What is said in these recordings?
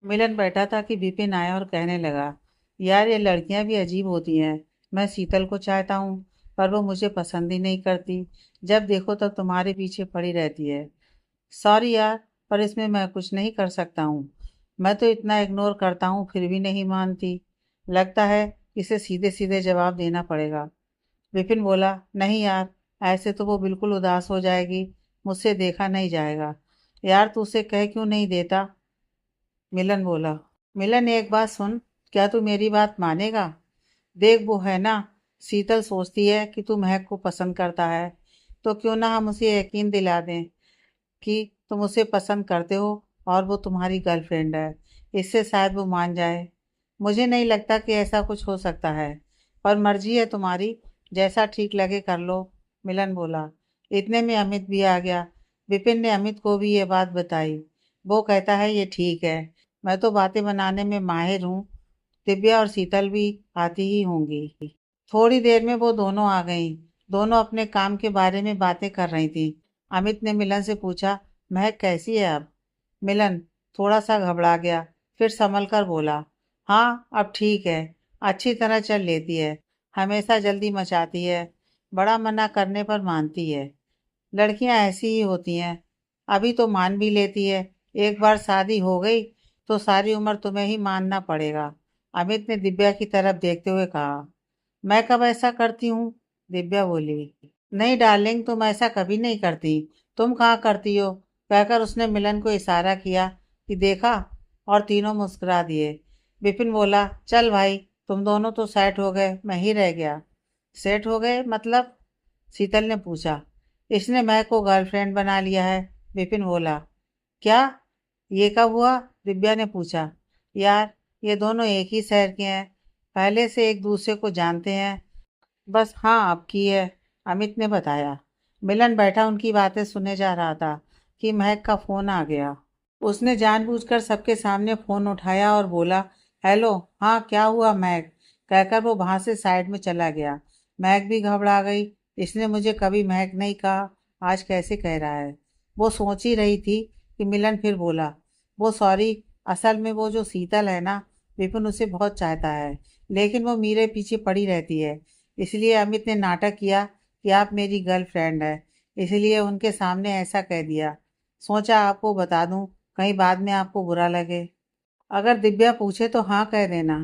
मिलन बैठा था कि विपिन आया और कहने लगा, यार ये लड़कियां भी अजीब होती हैं। मैं शीतल को चाहता हूँ, पर वो मुझे पसंद ही नहीं करती। जब देखो तब तुम्हारे पीछे पड़ी रहती है। सॉरी यार, पर इसमें मैं कुछ नहीं कर सकता हूँ। मैं तो इतना इग्नोर करता हूँ फिर भी नहीं मानती। लगता है इसे सीधे सीधे जवाब देना पड़ेगा। विपिन बोला, नहीं यार, ऐसे तो वो बिल्कुल उदास हो जाएगी। मुझसे देखा नहीं जाएगा। यार तू उसे कह क्यों नहीं देता? मिलन बोला। मिलन एक बात सुन, क्या तू मेरी बात मानेगा? देख वो है ना, शीतल सोचती है कि तू महक को पसंद करता है। तो क्यों ना हम उसे यकीन दिला दें कि तुम उसे पसंद करते हो और वो तुम्हारी गर्लफ्रेंड है। इससे शायद वो मान जाए। मुझे नहीं लगता कि ऐसा कुछ हो सकता है, पर मर्जी है तुम्हारी। जैसा ठीक लगे कर लो। मिलन बोला। इतने में अमित भी आ गया। विपिन ने अमित को भी ये बात बताई। वो कहता है ये ठीक है। मैं तो बातें बनाने में माहिर हूँ। दिव्या और शीतल भी आती ही होंगी। थोड़ी देर में वो दोनों आ गईं। दोनों अपने काम के बारे में बातें कर रही थी। अमित ने मिलन से पूछा, महक कैसी है अब? मिलन थोड़ा सा घबरा गया, फिर संभल कर बोला, हाँ अब ठीक है। अच्छी तरह चल लेती है। हमेशा जल्दी मचाती है। बड़ा मना करने पर मानती है। लड़कियां ऐसी ही होती हैं। अभी तो मान भी लेती है। एक बार शादी हो गई तो सारी उम्र तुम्हें ही मानना पड़ेगा। अमित ने दिव्या की तरफ देखते हुए कहा। मैं कब ऐसा करती हूँ? दिव्या बोली। नहीं डार्लिंग, तुम ऐसा कभी नहीं करती। तुम कहाँ करती हो? कहकर उसने मिलन को इशारा किया कि देखा, और तीनों मुस्कुरा दिए। विपिन बोला, चल भाई, तुम दोनों तो सेट हो गए, मैं ही रह गया। सेट हो गए मतलब? शीतल ने पूछा। इसने महक को गर्लफ्रेंड बना लिया है। विपिन बोला। क्या? ये कब हुआ? दिव्या ने पूछा। यार, ये दोनों एक ही शहर के हैं। पहले से एक दूसरे को जानते हैं। बस हाँ आपकी है। अमित ने बताया। मिलन बैठा उनकी बातें सुने जा रहा था कि महक का फोन आ गया। उसने जानबूझकर सबके सामने फोन उठाया और बोला, हेलो। हाँ क्या हुआ महक? कहकर वो वहां से साइड में चला गया। महक भी घबरा गई। इसने मुझे कभी महक नहीं कहा, आज कैसे कह रहा है? वो सोच ही रही थी कि मिलन फिर बोला, वो सॉरी, असल में वो जो शीतल है ना, विपिन उसे बहुत चाहता है, लेकिन वो मेरे पीछे पड़ी रहती है। इसलिए अमित ने नाटक किया कि आप मेरी गर्लफ्रेंड है, इसलिए उनके सामने ऐसा कह दिया। सोचा आपको बता दूं, कहीं बाद में आपको बुरा लगे। अगर दिव्या पूछे तो हाँ कह देना।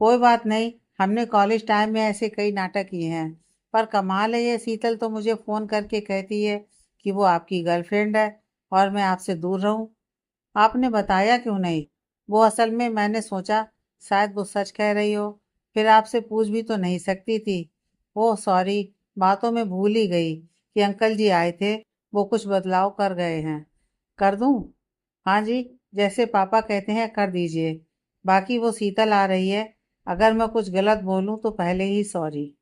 कोई बात नहीं, हमने कॉलेज टाइम में ऐसे कई नाटक किए हैं। पर कमाल है, ये शीतल तो मुझे फ़ोन करके कहती है कि वो आपकी गर्लफ्रेंड है और मैं आपसे दूर रहूं। आपने बताया क्यों नहीं? वो असल में मैंने सोचा शायद वो सच कह रही हो। फिर आपसे पूछ भी तो नहीं सकती थी। ओह सॉरी, बातों में भूल ही गई कि अंकल जी आए थे। वो कुछ बदलाव कर गए हैं। कर दूं? हाँ जी, जैसे पापा कहते हैं कर दीजिए। बाकी वो शीतल आ रही है। अगर मैं कुछ गलत बोलूं तो पहले ही सॉरी।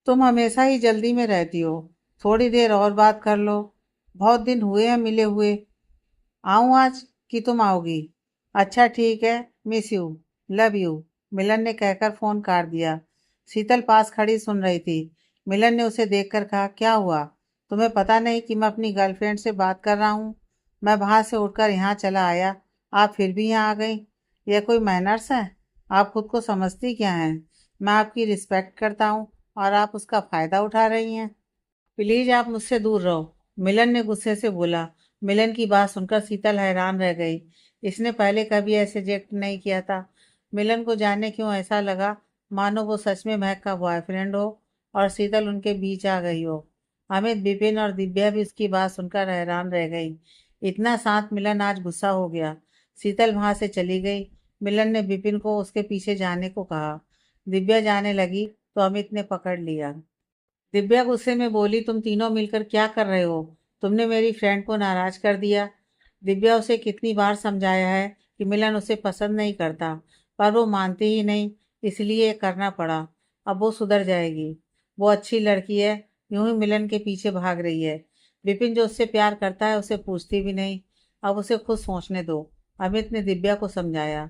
तुम हमेशा ही जल्दी में रहती हो। थोड़ी देर और बात कर लो। बहुत दिन हुए हैं मिले हुए। आऊं आज कि तुम आओगी? अच्छा ठीक है। Miss you. Love you. Milan ने कहकर फोन काट दिया। शीतल पास खड़ी सुन रही थी। मिलन ने उसे देखकर कहा, क्या हुआ? तुम्हें पता नहीं कि मैं अपनी गर्लफ्रेंड से बात कर रहा हूँ? मैं वहां से उठकर यहाँ चला आया, आप फिर भी यहाँ आ गई। यह कोई मैनर्स है? आप खुद को समझती क्या हैं? मैं आपकी रिस्पेक्ट करता हूँ और आप उसका फायदा उठा रही हैं। प्लीज आप मुझसे दूर रहो, मिलन ने गुस्से से बोला। मिलन की बात सुनकर शीतल हैरान रह गई। इसने पहले कभी ऐसे रिजेक्ट नहीं किया था। मिलन को जाने क्यों ऐसा लगा मानो वो सच में महक का बॉयफ्रेंड हो और शीतल उनके बीच आ गई हो। अमित, विपिन और दिव्या भी उसकी बात सुनकर हैरान रह गई। इतना शांत मिलन आज गुस्सा हो गया। शीतल वहां से चली गई। मिलन ने विपिन को उसके पीछे जाने को कहा। दिव्या जाने लगी तो अमित ने पकड़ लिया। दिव्या गुस्से में बोली, तुम तीनों मिलकर क्या कर रहे हो? तुमने मेरी फ्रेंड को नाराज कर दिया। दिव्या उसे कितनी बार समझाया है कि मिलन उसे पसंद नहीं करता, पर वो मानती ही नहीं, इसलिए ये करना पड़ा। अब वो सुधर जाएगी। वो अच्छी लड़की है, यूं ही मिलन के पीछे भाग रही है। विपिन जो उससे प्यार करता है उसे पूछती भी नहीं। अब उसे खुद सोचने दो। अमित ने दिव्या को समझाया।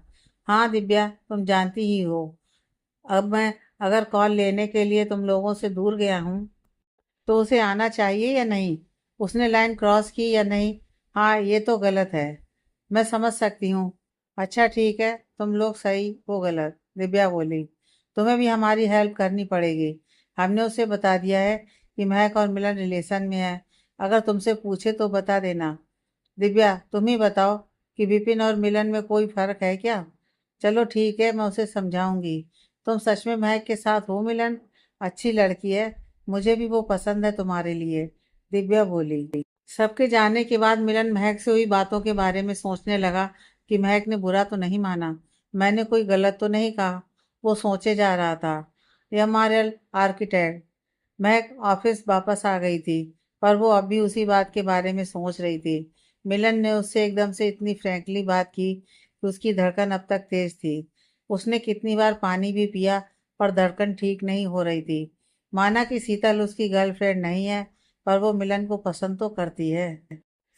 हाँ दिव्या, तुम जानती ही हो, अब मैं अगर कॉल लेने के लिए तुम लोगों से दूर गया हूँ तो उसे आना चाहिए या नहीं? उसने लाइन क्रॉस की या नहीं? हाँ ये तो गलत है। मैं समझ सकती हूँ। अच्छा ठीक है, तुम लोग सही वो गलत, दिव्या बोली। तुम्हें भी हमारी हेल्प करनी पड़ेगी। हमने उसे बता दिया है कि महक और मिलन रिलेशन में है। अगर तुमसे पूछे तो बता देना। दिव्या तुम ही बताओ कि विपिन और मिलन में कोई फर्क है क्या? चलो ठीक है, मैं उसे समझाऊंगी। तुम सच में महक के साथ हो मिलन? अच्छी लड़की है, मुझे भी वो पसंद है तुम्हारे लिए, दिव्या बोली। सबके जाने के बाद मिलन महक से हुई बातों के बारे में सोचने लगा कि महक ने बुरा तो नहीं माना, मैंने कोई गलत तो नहीं कहा। वो सोचे जा रहा था। MRL architect. महक ऑफिस वापस आ गई थी, पर वो अब भी उसी बात के बारे में सोच रही थी। मिलन ने उससे एकदम से इतनी फ्रैंकली बात की कि उसकी धड़कन अब तक तेज थी। उसने कितनी बार पानी भी पिया, पर धड़कन ठीक नहीं हो रही थी। माना कि शीतल उसकी गर्लफ्रेंड नहीं है, पर वो मिलन को पसंद तो करती है।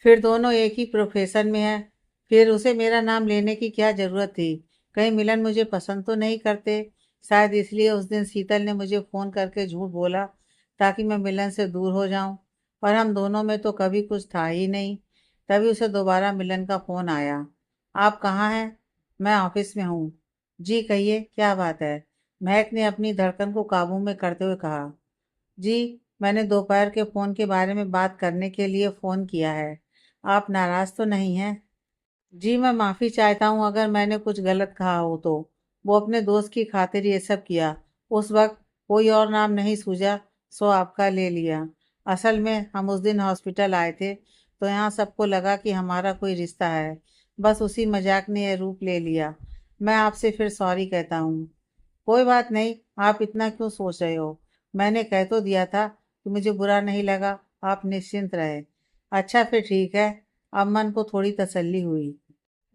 फिर दोनों एक ही प्रोफेशन में है, फिर उसे मेरा नाम लेने की क्या ज़रूरत थी? कहीं मिलन मुझे पसंद तो नहीं करते? शायद इसलिए उस दिन शीतल ने मुझे फ़ोन करके झूठ बोला, ताकि मैं मिलन से दूर हो जाऊं। पर हम दोनों में तो कभी कुछ था ही नहीं। तभी उसे दोबारा मिलन का फ़ोन आया। आप कहाँ हैं? मैं ऑफिस में हूँ। जी कहिए, क्या बात है? महक ने अपनी धड़कन को काबू में करते हुए कहा। जी, मैंने दोपहर के फ़ोन के बारे में बात करने के लिए फ़ोन किया है। आप नाराज़ तो नहीं हैं? जी, मैं माफ़ी चाहता हूँ अगर मैंने कुछ गलत कहा हो तो। वो अपने दोस्त की खातिर ये सब किया। उस वक़्त कोई और नाम नहीं सूझा, सो आपका ले लिया। असल में हम उस दिन हॉस्पिटल आए थे, तो यहाँ सबको लगा कि हमारा कोई रिश्ता है। बस उसी मज़ाक ने ये रूप ले लिया। मैं आपसे फिर सॉरी कहता हूँ। कोई बात नहीं, आप इतना क्यों सोच रहे हो? मैंने कह तो दिया था कि मुझे बुरा नहीं लगा, आप निश्चिंत रहे। अच्छा फिर ठीक है, अब मन को थोड़ी तसल्ली हुई।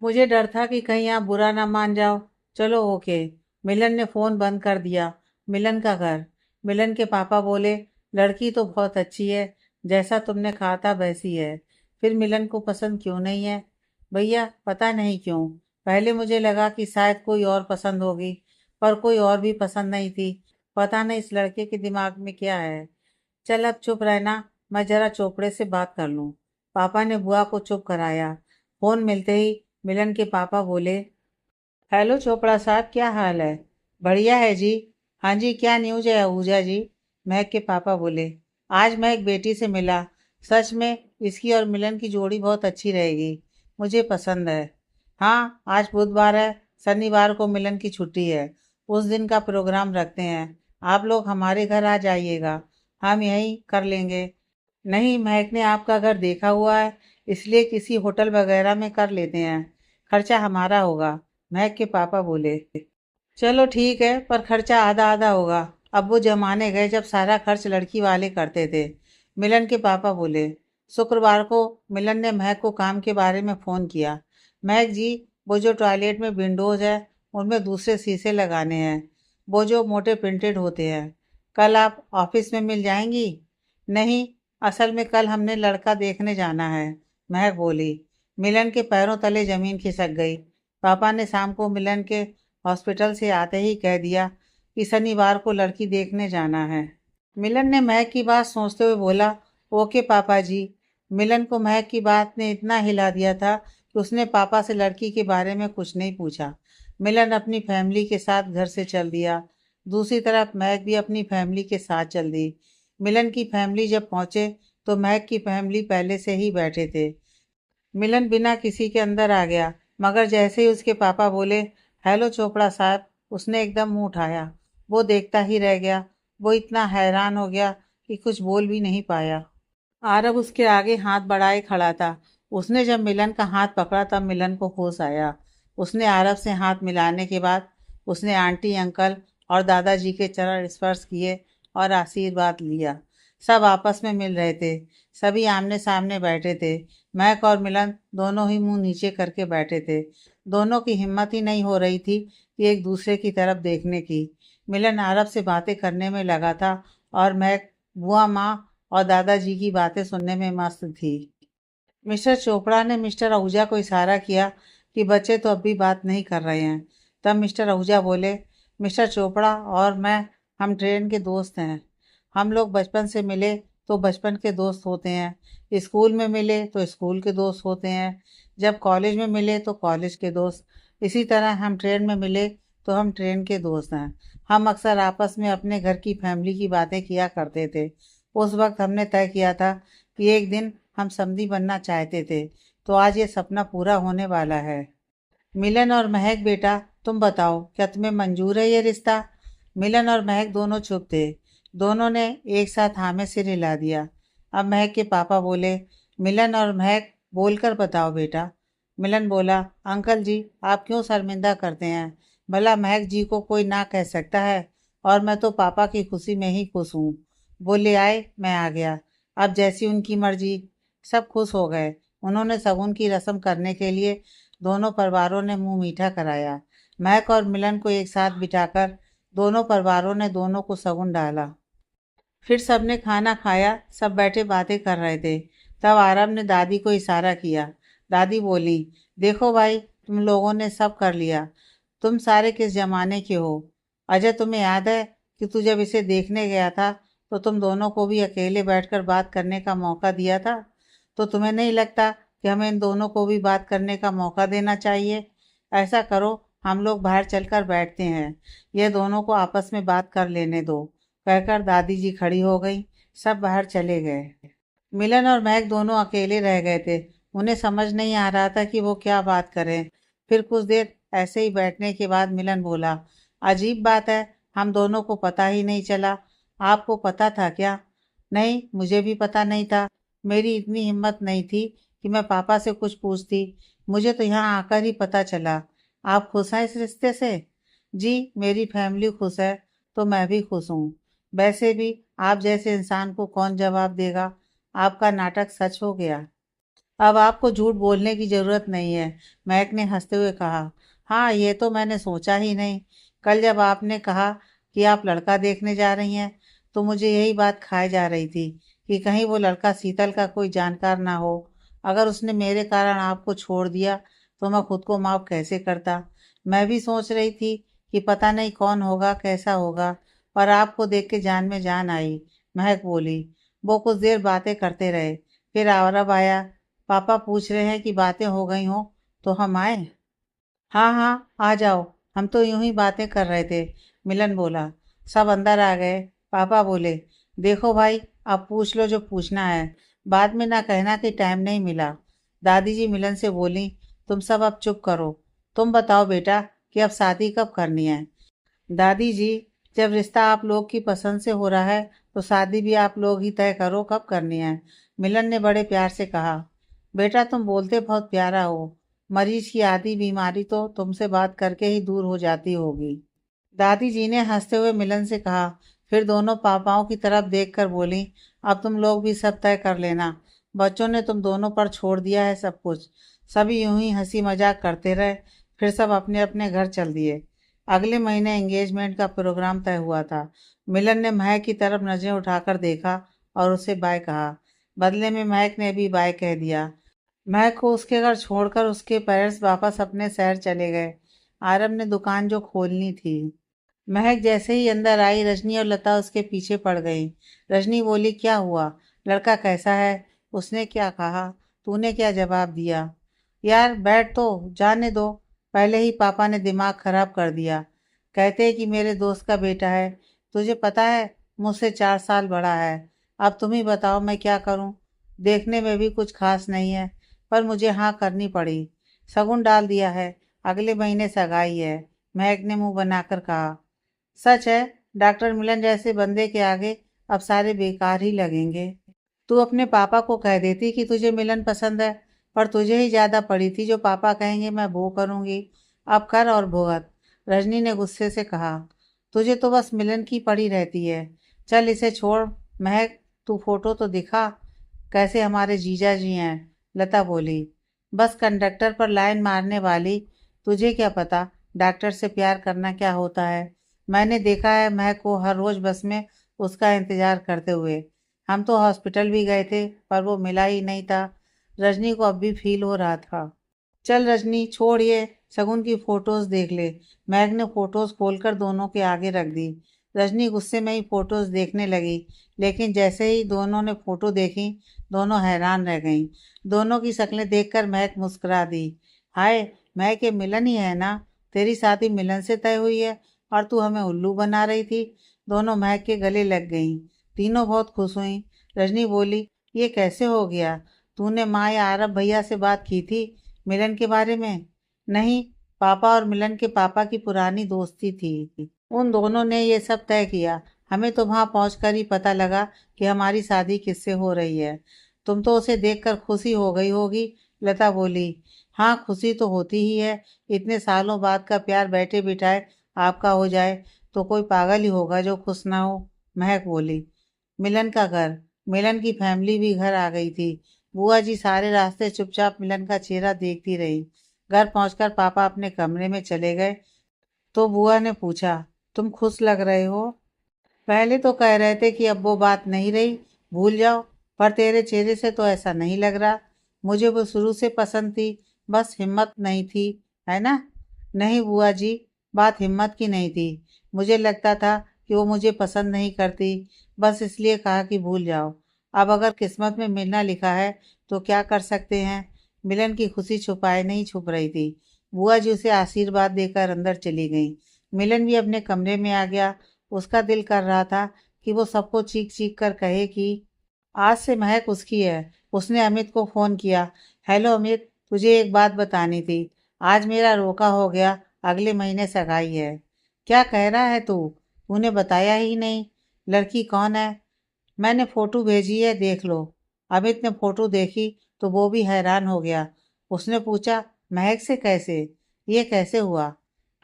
मुझे डर था कि कहीं आप बुरा ना मान जाओ। चलो ओके। मिलन ने फ़ोन बंद कर दिया। मिलन का घर। मिलन के पापा बोले, लड़की तो बहुत अच्छी है, जैसा तुमने कहा था वैसी है। फिर मिलन को पसंद क्यों नहीं है? भैया पता नहीं क्यों, पहले मुझे लगा कि शायद कोई और पसंद होगी, पर कोई और भी पसंद नहीं थी। पता नहीं इस लड़के के दिमाग में क्या है। चल अब चुप रहना, मैं जरा चोपड़े से बात कर लूं। पापा ने बुआ को चुप कराया। फोन मिलते ही मिलन के पापा बोले, हेलो चोपड़ा साहब, क्या हाल है? बढ़िया है जी। हाँ जी, क्या न्यूज़ है आहूजा जी? महक के पापा बोले। आज मैं एक बेटी से मिला। सच में इसकी और मिलन की जोड़ी बहुत अच्छी रहेगी, मुझे पसंद है। हाँ, आज बुधवार है, शनिवार को मिलन की छुट्टी है। उस दिन का प्रोग्राम रखते हैं। आप लोग हमारे घर आ जाइएगा, हम यहीं कर लेंगे। नहीं, महक ने आपका घर देखा हुआ है, इसलिए किसी होटल वगैरह में कर लेते हैं। खर्चा हमारा होगा, महक के पापा बोले। चलो ठीक है, पर खर्चा आधा आधा होगा। अब वो जमाने गए जब सारा खर्च लड़की वाले करते थे, मिलन के पापा बोले। शुक्रवार को मिलन ने महक को काम के बारे में फ़ोन किया। महक जी, वो जो टॉयलेट में विंडोज़ है, उनमें दूसरे शीशे लगाने हैं, वो जो मोटे प्रिंटेड होते हैं। कल आप ऑफिस में मिल जाएंगी? नहीं, असल में कल हमने लड़का देखने जाना है, महक बोली। मिलन के पैरों तले जमीन खिसक गई। पापा ने शाम को मिलन के हॉस्पिटल से आते ही कह दिया कि शनिवार को लड़की देखने जाना है। मिलन ने महक की बात सोचते हुए बोला, ओके पापा जी। मिलन को महक की बात ने इतना हिला दिया था कि उसने पापा से लड़की के बारे में कुछ नहीं पूछा। मिलन अपनी फैमिली के साथ घर से चल दिया। दूसरी तरफ महक भी अपनी फैमिली के साथ चल दी। मिलन की फैमिली जब पहुंचे तो महक की फैमिली पहले से ही बैठे थे। मिलन बिना किसी के अंदर आ गया, मगर जैसे ही उसके पापा बोले, हेलो चोपड़ा साहब, उसने एकदम मुंह उठाया। वो देखता ही रह गया। वो इतना हैरान हो गया कि कुछ बोल भी नहीं पाया। आरव उसके आगे हाथ बढ़ाए खड़ा था। उसने जब मिलन का हाथ पकड़ा तब मिलन को होश आया। उसने आरव से हाथ मिलाने के बाद उसने आंटी, अंकल और दादाजी के चरण स्पर्श किए और आशीर्वाद लिया। सब आपस में मिल रहे थे। सभी आमने सामने बैठे थे। महक और मिलन दोनों ही मुंह नीचे करके बैठे थे। दोनों की हिम्मत ही नहीं हो रही थी कि एक दूसरे की तरफ देखने की। मिलन आरव से बातें करने में लगा था और महक बुआ, माँ और दादाजी की बातें सुनने में मस्त थी। मिस्टर चोपड़ा ने मिस्टर आहूजा को इशारा किया कि बच्चे तो अब भी बात नहीं कर रहे हैं। तब मिस्टर आहूजा बोले, मिस्टर चोपड़ा और मैं, हम ट्रेन के दोस्त हैं। हम लोग बचपन से मिले तो बचपन के दोस्त होते हैं, स्कूल में मिले तो स्कूल के दोस्त होते हैं, जब कॉलेज में मिले तो कॉलेज के दोस्त। इसी तरह हम ट्रेन में मिले तो हम ट्रेन के दोस्त हैं। हम अक्सर आपस में अपने घर की फैमिली की बातें किया करते थे। उस वक्त हमने तय किया था कि एक दिन हम समधी बनना चाहते थे, तो आज ये सपना पूरा होने वाला है। मिलन और महक बेटा, तुम बताओ क्या तुम्हें मंजूर है ये रिश्ता? मिलन और महक दोनों चुप थे। दोनों ने एक साथ हाँ में सिर हिला दिया। अब महक के पापा बोले, मिलन और महक बोलकर बताओ बेटा। मिलन बोला, अंकल जी आप क्यों शर्मिंदा करते हैं? भला महक जी को कोई ना कह सकता है? और मैं तो पापा की खुशी में ही खुश हूँ। बोले आए, मैं आ गया। अब जैसी उनकी मर्जी। सब खुश हो गए। उन्होंने शगुन की रस्म करने के लिए दोनों परिवारों ने मुंह मीठा कराया। महक और मिलन को एक साथ बिठाकर दोनों परिवारों ने दोनों को शगुन डाला। फिर सबने खाना खाया। सब बैठे बातें कर रहे थे। तब आरब ने दादी को इशारा किया। दादी बोली, देखो भाई, तुम लोगों ने सब कर लिया। तुम सारे किस जमाने के हो? अजय, तुम्हें याद है कि तू जब इसे देखने गया था तो तुम दोनों को भी अकेले बैठकर बात करने का मौका दिया था? तो तुम्हें नहीं लगता कि हमें इन दोनों को भी बात करने का मौका देना चाहिए? ऐसा करो, हम लोग बाहर चलकर बैठते हैं। ये दोनों को आपस में बात कर लेने दो। कहकर दादी जी खड़ी हो गई। सब बाहर चले गए। मिलन और महक दोनों अकेले रह गए थे। उन्हें समझ नहीं आ रहा था कि वो क्या बात करें। फिर कुछ देर ऐसे ही बैठने के बाद मिलन बोला, अजीब बात है, हम दोनों को पता ही नहीं चला। आपको पता था क्या? नहीं, मुझे भी पता नहीं था। मेरी इतनी हिम्मत नहीं थी कि मैं पापा से कुछ पूछती। मुझे तो यहाँ आकर ही पता चला। आप खुश हैं इस रिश्ते से? जी, मेरी फैमिली खुश है तो मैं भी खुश हूँ। वैसे भी आप जैसे इंसान को कौन जवाब देगा? आपका नाटक सच हो गया। अब आपको झूठ बोलने की जरूरत नहीं है, महक ने हंसते हुए कहा। हाँ, ये तो मैंने सोचा ही नहीं। कल जब आपने कहा कि आप लड़का देखने जा रही हैं, तो मुझे यही बात खाए जा रही थी कि कहीं वो लड़का शीतल का कोई जानकार ना हो। अगर उसने मेरे कारण आपको छोड़ दिया तो मैं खुद को माफ कैसे करता। मैं भी सोच रही थी कि पता नहीं कौन होगा, कैसा होगा, पर आपको देख के जान में जान आई। महक बोली। वो कुछ देर बातें करते रहे। फिर आरव आया। पापा पूछ रहे हैं कि बातें हो गई हों तो हम आए? हाँ हाँ, आ जाओ, हम तो यूं ही बातें कर रहे थे, मिलन बोला। सब अंदर आ गए। पापा बोले, देखो भाई, अब पूछ लो जो पूछना है। बाद में ना कहना कि टाइम नहीं मिला। दादी जी मिलन से बोली, तुम सब अब चुप करो। तुम बताओ बेटा कि अब शादी कब करनी है? दादी जी, जब रिश्ता आप लोग की पसंद से हो रहा है तो शादी भी आप लोग ही तय करो कब करनी है। मिलन ने बड़े प्यार से कहा। बेटा, तुम बोलते बहुत प्यारा हो। मरीज की आधी बीमारी तो तुमसे बात करके ही दूर हो जाती होगी। दादी जी ने हंसते हुए मिलन से कहा। फिर दोनों पापाओं की तरफ देखकर बोली, अब तुम लोग भी सब तय कर लेना। बच्चों ने तुम दोनों पर छोड़ दिया है सब कुछ। सभी यूं ही हंसी मजाक करते रहे। फिर सब अपने अपने घर चल दिए। अगले महीने एंगेजमेंट का प्रोग्राम तय हुआ था। मिलन ने महक की तरफ नजरें उठाकर देखा और उसे बाय कहा। बदले में महक ने भी बाय कह दिया। महक को उसके घर छोड़कर उसके पेरेंट्स वापस अपने शहर चले गए। आरब ने दुकान जो खोलनी थी। महक जैसे ही अंदर आई, रजनी और लता उसके पीछे पड़ गई। रजनी बोली, क्या हुआ? लड़का कैसा है? उसने क्या कहा? तूने क्या जवाब दिया? यार बैठ तो जाने दो। पहले ही पापा ने दिमाग खराब कर दिया। कहते हैं कि मेरे दोस्त का बेटा है। तुझे पता है, मुझसे 4 साल बड़ा है। अब तुम ही बताओ मैं क्या करूं? देखने में भी कुछ खास नहीं है, पर मुझे हाँ करनी पड़ी। शगुन डाल दिया है। अगले महीने सगाई है। महक ने मुंह बनाकर कहा। सच है, डॉक्टर मिलन जैसे बंदे के आगे अब सारे बेकार ही लगेंगे। तू अपने पापा को कह देती कि तुझे मिलन पसंद है, पर तुझे ही ज्यादा पड़ी थी। जो पापा कहेंगे मैं वो करूंगी। अब कर और भुगत। रजनी ने गुस्से से कहा। तुझे तो बस मिलन की पड़ी रहती है। चल इसे छोड़। महक, तू फोटो तो दिखा, कैसे हमारे जीजा जी हैं। लता बोली। बस कंडक्टर पर लाइन मारने वाली। तुझे क्या पता डॉक्टर से प्यार करना क्या होता है? मैंने देखा है महक को हर रोज बस में उसका इंतजार करते हुए। हम तो हॉस्पिटल भी गए थे, पर वो मिला ही नहीं था। रजनी को अब भी फील हो रहा था। चल रजनी, छोड़ ये। शगुन की फोटोज देख ले। मैग ने फोटोज खोलकर दोनों के आगे रख दी। रजनी गुस्से में ही फोटोज देखने लगी, लेकिन जैसे ही दोनों ने फोटो देखी, दोनों हैरान रह गईं। दोनों की शक्लें देखकर महक मुस्कुरा दी। हाय, महक ये मिलन ही है ना? तेरी शादी मिलन से तय हुई है और तू हमें उल्लू बना रही थी। दोनों महक के गले लग गईं। तीनों बहुत खुश हुईं। रजनी बोली, ये कैसे हो गया? तूने माँ या आरब भैया से बात की थी मिलन के बारे में? नहीं, पापा और मिलन के पापा की पुरानी दोस्ती थी, उन दोनों ने ये सब तय किया। हमें तो वहां पहुंचकर ही पता लगा कि हमारी शादी किससे हो रही है। तुम तो उसे देखकर खुशी हो गई होगी। लता बोली, हाँ खुशी तो होती ही है। इतने सालों बाद का प्यार बैठे बिठाए आपका हो जाए तो कोई पागल ही होगा जो खुश ना हो। महक बोली, मिलन का घर, मिलन की फैमिली भी घर आ गई थी। बुआ जी सारे रास्ते चुपचाप मिलन का चेहरा देखती रही। घर पहुंचकर पापा अपने कमरे में चले गए तो बुआ ने पूछा, तुम खुश लग रहे हो? पहले तो कह रहे थे कि अब वो बात नहीं रही, भूल जाओ, पर तेरे चेहरे से तो ऐसा नहीं लग रहा। मुझे वो शुरू से पसंद थी, बस हिम्मत नहीं थी, है ना? नहीं बुआ जी, बात हिम्मत की नहीं थी। मुझे लगता था कि वो मुझे पसंद नहीं करती, बस इसलिए कहा कि भूल जाओ। अब अगर किस्मत में मिलना लिखा है तो क्या कर सकते हैं। मिलन की खुशी छुपाए नहीं छुप रही थी। बुआ जी उसे आशीर्वाद देकर अंदर चली गई। मिलन भी अपने कमरे में आ गया। उसका दिल कर रहा था कि वो सबको चीख चीख कर कहे कि आज से महक उसकी है। उसने अमित को फोन किया, हेलो अमित, तुझे एक बात बतानी थी। आज मेरा रोका हो गया, अगले महीने सगाई है। क्या कह रहा है तू? तूने बताया ही नहीं। लड़की कौन है? मैंने फोटो भेजी है, देख लो। अमित ने फोटो देखी तो वो भी हैरान हो गया। उसने पूछा, महक से कैसे? ये कैसे हुआ?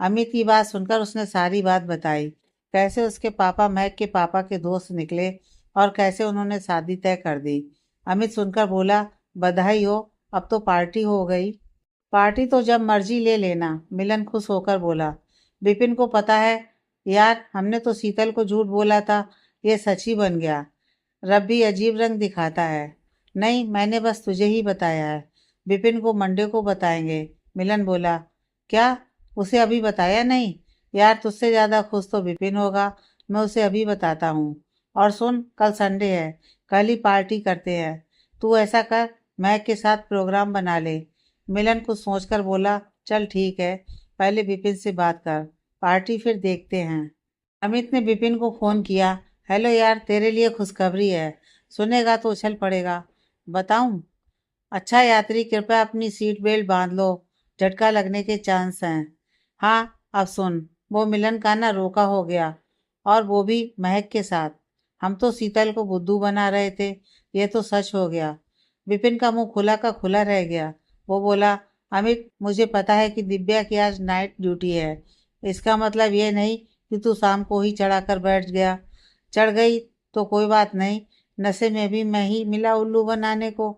अमित की बात सुनकर उसने सारी बात बताई। कैसे उसके पापा महक के पापा के दोस्त निकले और कैसे उन्होंने शादी तय कर दी। अमित सुनकर बोला, बधाई हो, अब तो पार्टी हो गई। पार्टी तो जब मर्जी ले लेना, मिलन खुश होकर बोला। विपिन को पता है यार, हमने तो शीतल को झूठ बोला था, ये सच ही बन गया। रब भी अजीब रंग दिखाता है। नहीं, मैंने बस तुझे ही बताया है। विपिन को मंडे को बताएंगे। मिलन बोला, क्या? उसे अभी बताया नहीं? यार तुझसे ज्यादा खुश तो विपिन होगा। मैं उसे अभी बताता हूँ। और सुन, कल संडे है, कल ही पार्टी करते हैं। तू ऐसा कर, महक के साथ प्रोग्राम बना ले। मिलन कुछ सोचकर बोला, चल ठीक है, पहले विपिन से बात कर, पार्टी फिर देखते हैं। अमित ने विपिन को फोन किया, हेलो यार, तेरे लिए खुशखबरी है, सुनेगा तो उछल पड़ेगा। बताऊं? अच्छा यात्री, कृपया अपनी सीट बेल्ट बांध लो, झटका लगने के चांस हैं। हाँ, अब सुन, वो मिलन का ना रोका हो गया, और वो भी महक के साथ। हम तो शीतल को बुद्धू बना रहे थे, ये तो सच हो गया। विपिन का मुंह खुला का खुला रह गया। वो बोला, अमित, मुझे पता है कि दिव्या की आज नाइट ड्यूटी है। इसका मतलब ये नहीं कि तू शाम को ही चढ़ा कर बैठ गया। चढ़ गई तो कोई बात नहीं, नशे में भी मैं ही मिला उल्लू बनाने को।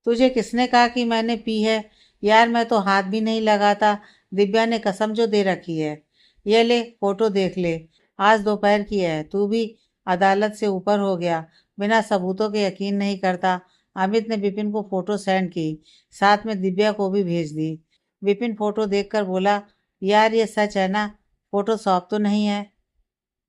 तुझे किसने कहा कि मैंने पी है? यार मैं तो हाथ भी नहीं लगाता। दिव्या ने कसम जो दे रखी है। ये ले फोटो देख ले, आज दोपहर की है। तू भी अदालत से ऊपर हो गया, बिना सबूतों के यकीन नहीं करता। अमित ने विपिन को फोटो सेंड की, साथ में दिव्या को भी भेज दी। विपिन फोटो देखकर बोला, यार ये सच है ना? फोटोशॉप तो नहीं है?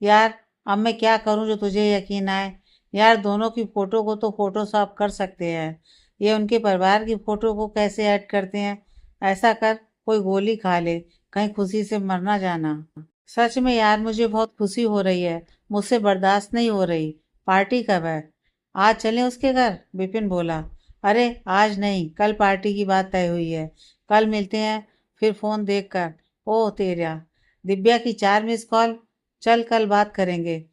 यार अब मैं क्या करूं जो तुझे यकीन आए? यार दोनों की फोटो को तो फोटोशॉप कर सकते हैं, ये उनके परिवार की फोटो को कैसे ऐड करते हैं? ऐसा कर, कोई गोली खा ले, कहीं खुशी से मर ना जाना। सच में यार, मुझे बहुत खुशी हो रही है, मुझसे बर्दाश्त नहीं हो रही। पार्टी कब है? आज चलें उसके घर? विपिन बोला, अरे आज नहीं, कल पार्टी की बात तय हुई है, कल मिलते हैं। फिर फोन देखकर, ओह तेरा, दिव्या की 4 मिस कॉल। चल कल बात करेंगे।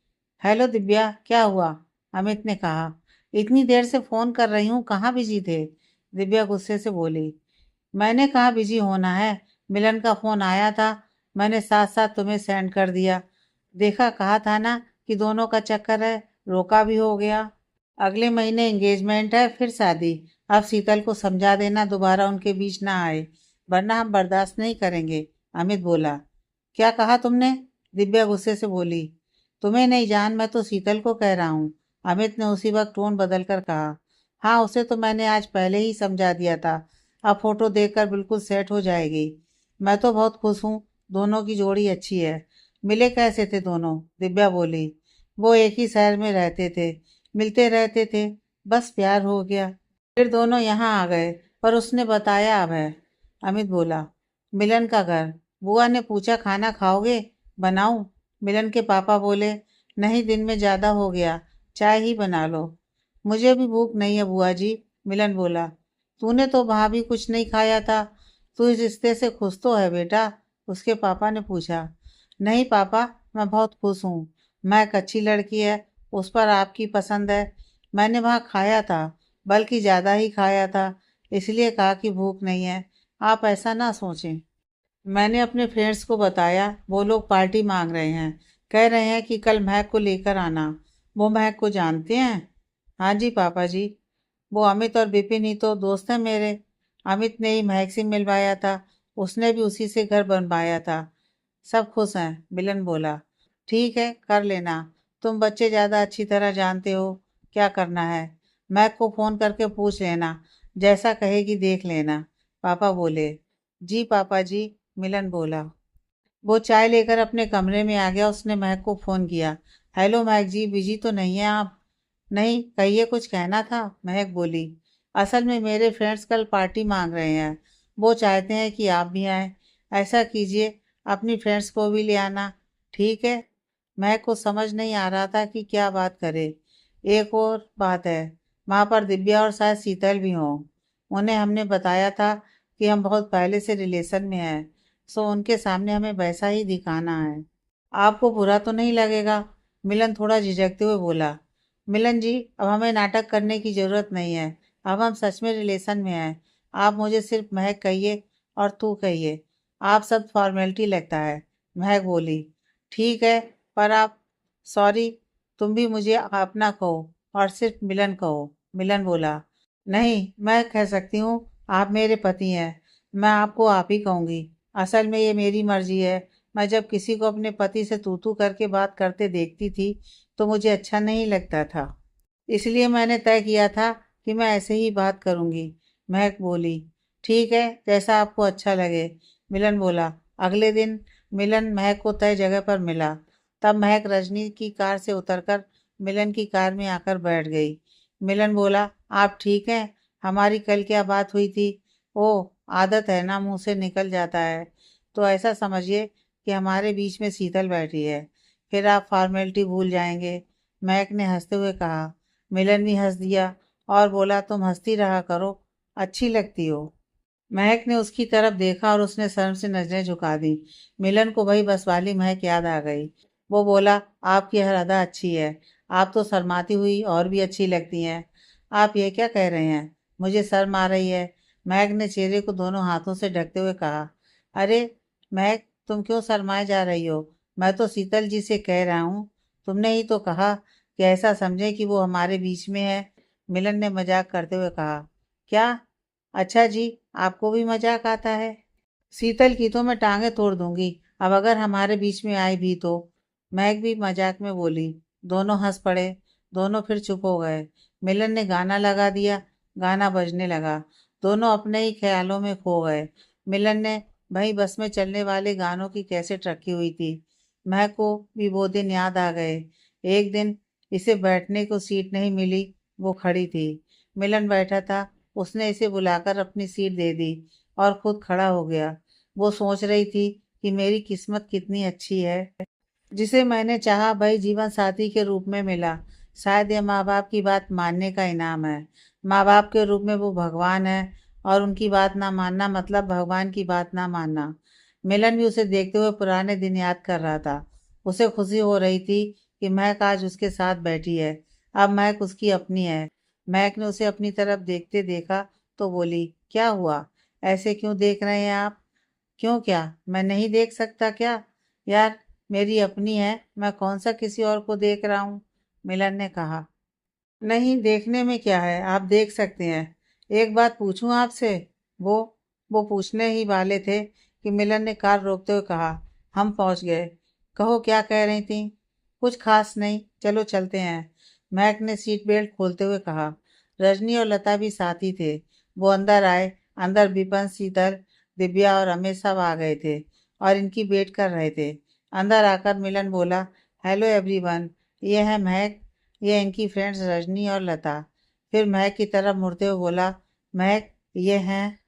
हेलो दिव्या, क्या हुआ? अमित ने कहा, इतनी देर से फोन कर रही हूँ, कहाँ बिजी थे? दिव्या गुस्से से बोली, मैंने कहाँ बिजी होना है, मिलन का फोन आया था, मैंने साथ साथ तुम्हें सेंड कर दिया। देखा, कहा था ना कि दोनों का चक्कर है, रोका भी हो गया। अगले महीने एंगेजमेंट है, फिर शादी। अब शीतल को समझा देना दोबारा उनके बीच ना आए, वरना हम बर्दाश्त नहीं करेंगे। अमित बोला, क्या कहा तुमने? दिव्या गुस्से से बोली, तुम्हें नहीं जान, मैं तो शीतल को कह रहा हूँ। अमित ने उसी वक्त टोन बदल कर कहा, हाँ उसे तो मैंने आज पहले ही समझा दिया था, अब फोटो देखकर बिल्कुल सेट हो जाएगी। मैं तो बहुत खुश हूँ, दोनों की जोड़ी अच्छी है। मिले कैसे थे दोनों? दिव्या बोली, वो एक ही शहर में रहते थे, मिलते रहते थे, बस प्यार हो गया, फिर दोनों यहाँ आ गए, पर उसने बताया अब है। अमित बोला, मिलन का घर। बुआ ने पूछा, खाना खाओगे? बनाऊं? मिलन के पापा बोले, नहीं, दिन में ज्यादा हो गया, चाय ही बना लो। मुझे भी भूख नहीं है बुआ जी, मिलन बोला। तूने तो वहां भी कुछ नहीं खाया था। तू इस रिश्ते से खुश तो है बेटा? उसके पापा ने पूछा। नहीं पापा, मैं बहुत खुश हूँ। मैं एक अच्छी लड़की है, उस पर आपकी पसंद है। मैंने वहां खाया था, बल्कि ज्यादा ही खाया था, इसलिए कहा कि भूख नहीं है। आप ऐसा ना सोचें। मैंने अपने फ्रेंड्स को बताया, वो लोग पार्टी मांग रहे हैं। कह रहे हैं कि कल महक को लेकर आना। वो महक को जानते हैं? हाँ जी पापा जी। वो अमित और विपिन ही तो दोस्त हैं मेरे। अमित ने ही महक से मिलवाया था। उसने भी उसी से घर बनवाया था। सब खुश हैं, मिलन बोला। ठीक है, कर लेना। तुम बच्चे ज्यादा अच्छी तरह जानते हो क्या करना है। महक को फोन करके पूछ लेना। जैसा कहेगी देख लेना, पापा बोले। जी पापा जी, मिलन बोला। वो चाय लेकर अपने कमरे में आ गया। उसने महक को फोन किया। हेलो महक जी, बिजी तो नहीं है आप? नहीं, कहिए, कुछ कहना था, महक बोली। असल में मेरे फ्रेंड्स कल पार्टी मांग रहे हैं। वो चाहते हैं कि आप भी आए। ऐसा कीजिए, अपनी फ्रेंड्स को भी ले आना। ठीक है। महक को समझ नहीं आ रहा था कि क्या बात करे। एक और बात है, वहां पर दिव्या और शायद शीतल भी हों। उन्हें हमने बताया था कि हम बहुत पहले से रिलेशन में हैं, सो उनके सामने हमें वैसा ही दिखाना है। आपको बुरा तो नहीं लगेगा? मिलन थोड़ा झिझकते हुए बोला। मिलन जी, अब हमें नाटक करने की जरूरत नहीं है। अब हम सच में रिलेशन में हैं। आप मुझे सिर्फ महक कहिए और तू कहिए। आप सब फॉर्मेलिटी लगता है, महक बोली। ठीक है, पर आप, सॉरी, तुम भी मुझे अपना कहो और सिर्फ मिलन कहो, मिलन बोला। नहीं, मैं कह सकती हूँ, आप मेरे पति हैं। मैं आपको आप ही कहूंगी। असल में ये मेरी मर्जी है। मैं जब किसी को अपने पति से तू तू करके बात करते देखती थी तो मुझे अच्छा नहीं लगता था। इसलिए मैंने तय किया था कि मैं ऐसे ही बात करूंगी, महक बोली। ठीक है, जैसा आपको अच्छा लगे, मिलन बोला। अगले दिन मिलन महक को तय जगह पर मिला। तब महक रजनी की कार से उतरकर मिलन की कार में आकर बैठ गई। मिलन बोला, आप ठीक हैं? हमारी कल क्या बात हुई थी? ओह, आदत है ना, मुंह से निकल जाता है। तो ऐसा समझिए कि हमारे बीच में शीतल बैठी है, फिर आप फॉर्मेलिटी भूल जाएंगे, महक ने हंसते हुए कहा। मिलन भी हंस दिया और बोला, तुम हंसती रहा करो, अच्छी लगती हो। महक ने उसकी तरफ देखा और उसने शर्म से नजरें झुका दी। मिलन को वही बस वाली महक याद आ गई। वो बोला, आपकी हर अदा अच्छी है। आप तो शर्माती हुई और भी अच्छी लगती हैं। आप ये क्या कह रहे हैं? मुझे शर्म आ रही है, महक ने चेहरे को दोनों हाथों से ढकते हुए कहा। अरे महक, तुम क्यों शर्माए जा रही हो? मैं तो शीतल जी से कह रहा हूँ। तुमने ही तो कहा कि ऐसा समझे कि वो हमारे बीच में है, मिलन ने मजाक करते हुए कहा। क्या? अच्छा जी, आपको भी मजाक आता है? शीतल की तो मैं टांगे तोड़ दूंगी, अब अगर हमारे बीच में आई भी तो, महक भी मजाक में बोली। दोनों हंस पड़े। दोनों फिर चुप हो गए। मिलन ने गाना लगा दिया। गाना बजने लगा। दोनों अपने ही ख्यालों में खो गए। मिलन ने वही बस में चलने वाले गानों की कैसेट रखी हुई थी। महक को भी वो दिन याद आ गए। एक दिन इसे बैठने को सीट नहीं मिली, वो खड़ी थी। मिलन बैठा था। उसने इसे बुलाकर अपनी सीट दे दी और खुद खड़ा हो गया। वो सोच रही थी कि मेरी किस्मत कितनी अच्छी है, जिसे मैंने चाहा भाई जीवन साथी के रूप में मिला। शायद यह माँ बाप की बात मानने का इनाम है। माँ बाप के रूप में वो भगवान है, और उनकी बात ना मानना मतलब भगवान की बात ना मानना। मिलन भी उसे देखते हुए पुराने दिन याद कर रहा था। उसे खुशी हो रही थी कि महक आज उसके साथ बैठी है। अब महक उसकी अपनी है। महक ने उसे अपनी तरफ देखते देखा तो बोली, क्या हुआ? ऐसे क्यों देख रहे हैं आप? क्यों, क्या मैं नहीं देख सकता क्या? यार, मेरी अपनी है, मैं कौन सा किसी और को देख रहा हूँ, मिलन ने कहा। नहीं, देखने में क्या है, आप देख सकते हैं। एक बात पूछूं आपसे? वो वो पूछने ही वाले थे कि मिलन ने कार रोकते हुए कहा। हम पहुंच गए। कहो, क्या कह रही थी? कुछ खास नहीं, चलो चलते हैं, महक ने सीट बेल्ट खोलते हुए कहा। रजनी और लता भी साथ ही थे। वो अंदर आए। अंदर विपन, शीतल, दिव्या और अमित सब आ गए थे और इनकी वेट कर रहे थे। अंदर आकर मिलन बोला, हेलो एवरीवन, ये है महक, ये इनकी फ्रेंड्स रजनी और लता। फिर महक की तरफ मुड़ते हुए बोला, महक, ये हैं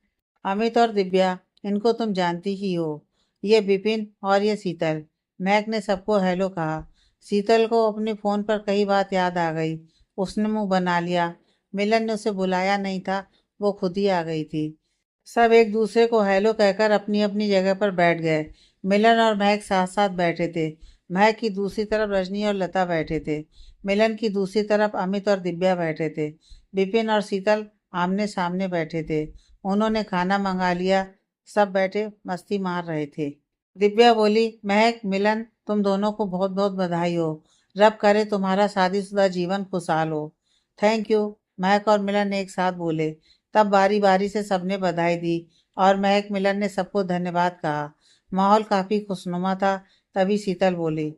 अमित और दिव्या। इनको तुम जानती ही हो, ये विपिन और ये शीतल। महक ने सबको हेलो कहा। शीतल को अपने फ़ोन पर कई बात याद आ गई। उसने मुंह बना लिया। मिलन ने उसे बुलाया नहीं था, वो खुद ही आ गई थी। सब एक दूसरे को हेलो कहकर अपनी अपनी जगह पर बैठ गए। मिलन और महक साथ साथ बैठे थे। महक की दूसरी तरफ रजनी और लता बैठे थे। मिलन की दूसरी तरफ अमित और दिव्या बैठे थे। विपिन और शीतल आमने सामने बैठे थे। उन्होंने खाना मंगा लिया। सब बैठे मस्ती मार रहे थे। दिव्या बोली, महक, मिलन, तुम दोनों को बहुत बहुत बधाई हो। रब करे तुम्हारा शादीशुदा जीवन खुशहाल हो। थैंक यू, महक और मिलन एक साथ बोले। तब बारी बारी से सबने बधाई दी और महक मिलन ने सबको धन्यवाद कहा। माहौल काफी खुशनुमा था। तभी शीतल बोली,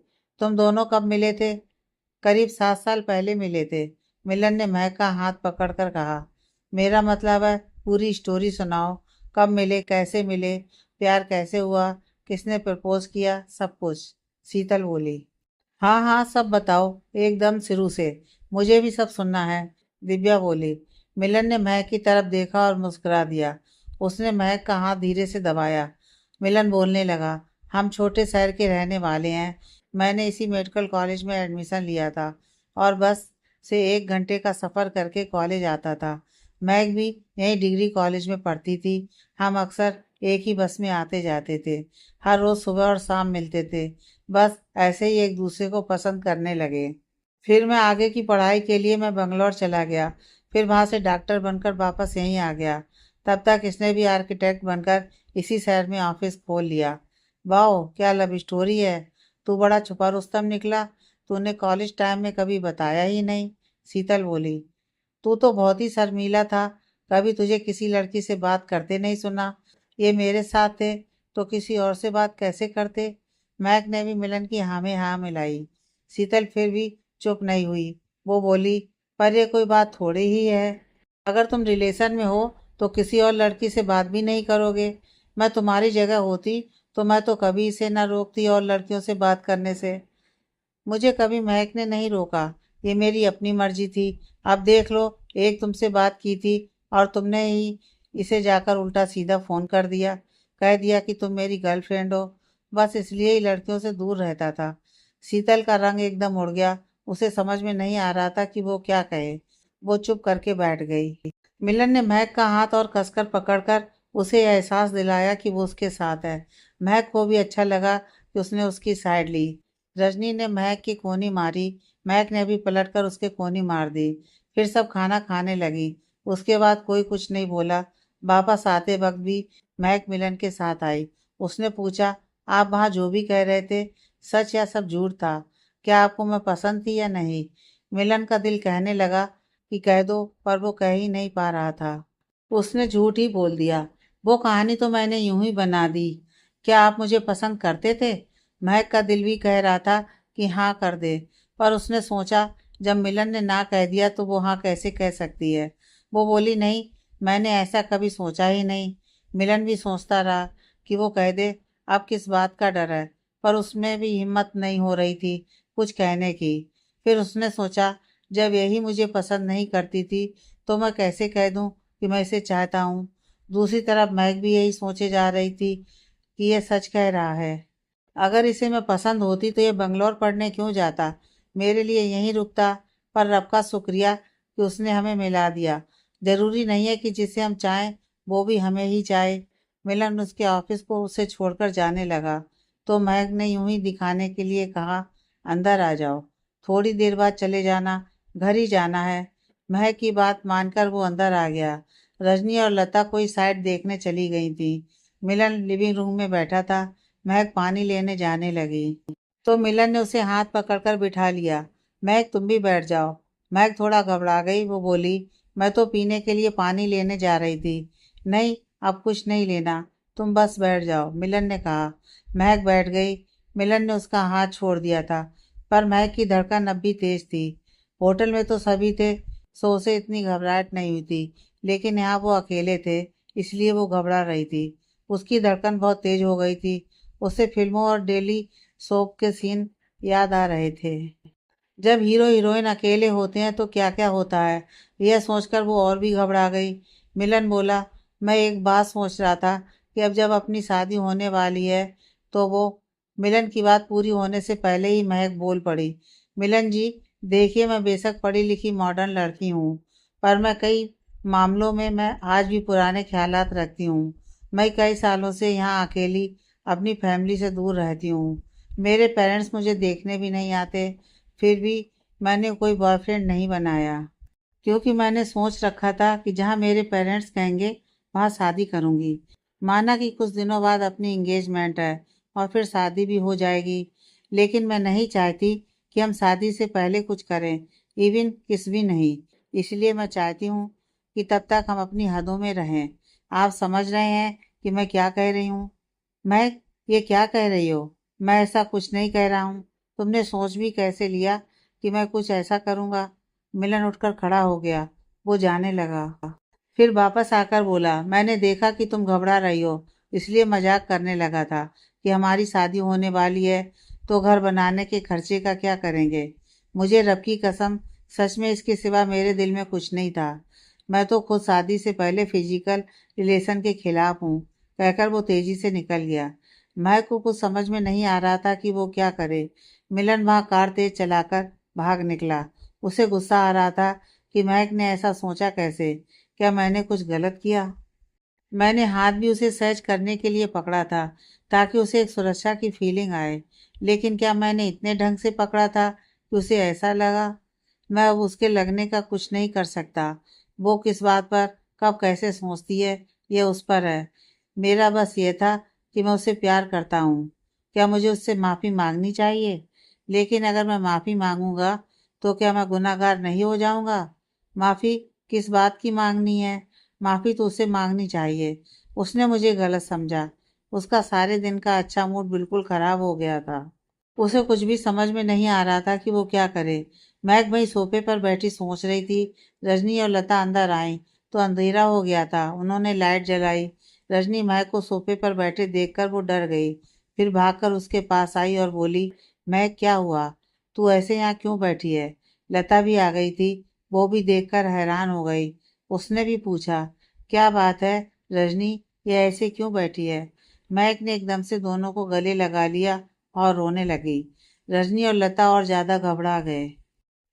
तुम दोनों कब मिले थे? करीब 7 साल पहले मिले थे। मिलन ने महक का हाथ पकड़कर कहा। मेरा मतलब है, पूरी स्टोरी सुनाओ। कब मिले, कैसे मिले, प्यार कैसे हुआ, किसने प्रपोज किया, सब कुछ। शीतल बोली। हाँ हाँ, सब बताओ, एकदम शुरू से। मुझे भी सब सुनना है। दिव्या बोली। मिलन ने महक की तरफ देखा और मुस्कुरा दिया। उसने महक का हाथ धीरे से दबाया। मिलन बोलने लगा, हम छोटे शहर के रहने वाले हैं। मैंने इसी मेडिकल कॉलेज में एडमिशन लिया था और बस से 1 घंटे का सफ़र करके कॉलेज आता था। महक भी यही डिग्री कॉलेज में पढ़ती थी। हम अक्सर एक ही बस में आते जाते थे। हर रोज़ सुबह और शाम मिलते थे। बस ऐसे ही एक दूसरे को पसंद करने लगे। फिर मैं आगे की पढ़ाई के लिए मैं बंगलौर चला गया। फिर वहाँ से डॉक्टर बनकर वापस यहीं आ गया। तब तक इसने भी आर्किटेक्ट बनकर इसी शहर में ऑफिस खोल लिया। वाह, क्या लव स्टोरी है। तू बड़ा छुपा रुस्तम निकला। तूने कॉलेज टाइम में कभी बताया ही नहीं। शीतल बोली। तू तो बहुत ही शर्मीला था। कभी तुझे किसी लड़की से बात करते नहीं सुना। ये मेरे साथ थे तो किसी और से बात कैसे करते? महक ने भी मिलन की हाँ में हाँ मिलाई। शीतल फिर भी चुप नहीं हुई। वो बोली, पर ये कोई बात थोड़ी ही है। अगर तुम रिलेशन में हो तो किसी और लड़की से बात भी नहीं करोगे। मैं तुम्हारी जगह होती तो मैं तो कभी इसे ना रोकती और लड़कियों से बात करने से। मुझे कभी महक ने नहीं रोका। ये मेरी अपनी मर्जी थी। अब देख लो, एक तुमसे बात की थी और तुमने ही इसे जाकर उल्टा सीधा फ़ोन कर दिया। कह दिया कि तुम मेरी गर्लफ्रेंड हो। बस इसलिए ही लड़कियों से दूर रहता था। शीतल का रंग एकदम उड़ गया। उसे समझ में नहीं आ रहा था कि वो क्या कहे। वो चुप करके बैठ गई। मिलन ने महक का हाथ और कसकर पकड़कर उसे यह एहसास दिलाया कि वो उसके साथ है। महक को भी अच्छा लगा कि उसने उसकी साइड ली। रजनी ने महक की कोनी मारी। महक ने भी पलटकर उसके कोनी मार दी। फिर सब खाना खाने लगी। उसके बाद कोई कुछ नहीं बोला। वापस आते वक्त भी महक मिलन के साथ आई। उसने पूछा, आप वहाँ जो भी कह रहे थे, सच या सब झूठ था? क्या आपको मैं पसंद थी या नहीं? मिलन का दिल कहने लगा कि कह दो, पर वो कह ही नहीं पा रहा था। उसने झूठ ही बोल दिया। वो कहानी तो मैंने यूं ही बना दी। क्या आप मुझे पसंद करते थे? महक का दिल भी कह रहा था कि हाँ कर दे, पर उसने सोचा, जब मिलन ने ना कह दिया तो वो हाँ कैसे कह सकती है। वो बोली, नहीं, मैंने ऐसा कभी सोचा ही नहीं। मिलन भी सोचता रहा कि वो कह दे। अब किस बात का डर है, पर उसमें भी हिम्मत नहीं हो रही थी कुछ कहने की। फिर उसने सोचा, जब यही मुझे पसंद नहीं करती थी तो मैं कैसे कह दूं कि मैं इसे चाहता हूँ। दूसरी तरफ महक भी यही सोचे जा रही थी कि ये सच कह रहा है। अगर इसे मैं पसंद होती तो ये बंगलौर पढ़ने क्यों जाता, मेरे लिए यहीं रुकता। पर रब का शुक्रिया कि उसने हमें मिला दिया। जरूरी नहीं है कि जिसे हम चाहें वो भी हमें ही चाहे। मिलन उसके ऑफिस को उसे छोड़कर जाने लगा तो महक ने यूं ही दिखाने के लिए कहा, अंदर आ जाओ, थोड़ी देर बाद चले जाना, घर ही जाना है। महक की बात मानकर वो अंदर आ गया। रजनी और लता कोई साइड देखने चली गई थी। मिलन लिविंग रूम में बैठा था। महक पानी लेने जाने लगी तो मिलन ने उसे हाथ पकड़कर बिठा लिया। महक, तुम भी बैठ जाओ। महक थोड़ा घबरा गई। वो बोली, मैं तो पीने के लिए पानी लेने जा रही थी। नहीं, अब कुछ नहीं लेना, तुम बस बैठ जाओ, मिलन ने कहा। महक बैठ गई। मिलन ने उसका हाथ छोड़ दिया था, पर महक की धड़कन अब भी तेज थी। होटल में तो सभी थे, सो उसे इतनी घबराहट नहीं हुई थी, लेकिन यहाँ वो अकेले थे, इसलिए वो घबरा रही थी। उसकी धड़कन बहुत तेज हो गई थी। उसे फिल्मों और डेली सोप के सीन याद आ रहे थे। जब हीरो हीरोइन अकेले होते हैं तो क्या क्या होता है, यह सोचकर वो और भी घबरा गई। मिलन बोला, मैं एक बात सोच रहा था कि अब जब अपनी शादी होने वाली है तो वो मिलन की बात पूरी होने से पहले ही महक बोल पड़ी। मिलन जी, देखिए मैं बेशक पढ़ी लिखी मॉडर्न लड़की हूँ, पर मैं कई मामलों में मैं आज भी पुराने ख्यालात रखती हूँ। मैं कई सालों से यहाँ अकेली अपनी फैमिली से दूर रहती हूँ। मेरे पेरेंट्स मुझे देखने भी नहीं आते, फिर भी मैंने कोई बॉयफ्रेंड नहीं बनाया, क्योंकि मैंने सोच रखा था कि जहाँ मेरे पेरेंट्स कहेंगे वहाँ शादी करूँगी। माना कि कुछ दिनों बाद अपनी एंगेजमेंट है और फिर शादी भी हो जाएगी, लेकिन मैं नहीं चाहती कि हम शादी से पहले कुछ करें, इवन किस भी नहीं। इसलिए मैं चाहती हूँ कि तब तक हम अपनी हदों में रहें। आप समझ रहे हैं कि मैं क्या कह रही हूँ? मैं ये क्या कह रही हो? मैं ऐसा कुछ नहीं कह रहा हूँ। तुमने सोच भी कैसे लिया कि मैं कुछ ऐसा करूँगा? मिलन उठकर खड़ा हो गया। वो जाने लगा। फिर वापस आकर बोला, मैंने देखा कि तुम घबरा रही हो, इसलिए मजाक करने लगा था कि हमारी शादी होने वाली है तो घर बनाने के खर्चे का क्या करेंगे। मुझे रब की कसम, सच में इसके सिवा मेरे दिल में कुछ नहीं था। मैं तो खुद शादी से पहले फिजिकल रिलेशन के खिलाफ हूँ, कहकर वो तेजी से निकल गया। महक को कुछ समझ में नहीं आ रहा था कि वो क्या करे। मिलन वहाँ कार तेज चलाकर भाग निकला। उसे गुस्सा आ रहा था कि महक ने ऐसा सोचा कैसे। क्या मैंने कुछ गलत किया? मैंने हाथ भी उसे सहज करने के लिए पकड़ा था, ताकि उसे एक सुरक्षा की फीलिंग आए। लेकिन क्या मैंने इतने ढंग से पकड़ा था कि उसे ऐसा लगा? मैं अब उसके लगने का कुछ नहीं कर सकता। वो किस बात पर कब कैसे सोचती है, ये उस पर है। मेरा बस ये था कि मैं उसे प्यार करता हूँ। क्या मुझे उससे माफ़ी मांगनी चाहिए? लेकिन अगर मैं माफ़ी मांगूंगा तो क्या मैं गुनहगार नहीं हो जाऊंगा? माफ़ी किस बात की मांगनी है? माफ़ी तो उसे मांगनी चाहिए। उसने मुझे गलत समझा। उसका सारे दिन का अच्छा मूड बिल्कुल खराब हो गया था। उसे कुछ भी समझ में नहीं आ रहा था कि वो क्या करे। महक वहीं सोफे पर बैठी सोच रही थी। रजनी और लता अंदर आई तो अंधेरा हो गया था। उन्होंने लाइट जलाई। रजनी महक को सोफे पर बैठे देखकर वो डर गई। फिर भागकर उसके पास आई और बोली, महक क्या हुआ? तू ऐसे यहाँ क्यों बैठी है? लता भी आ गई थी। वो भी देखकर हैरान हो गई। उसने भी पूछा, क्या बात है रजनी, ये ऐसे क्यों बैठी है? महक ने एकदम से दोनों को गले लगा लिया और रोने लगी। रजनी और लता और ज्यादा घबरा गए।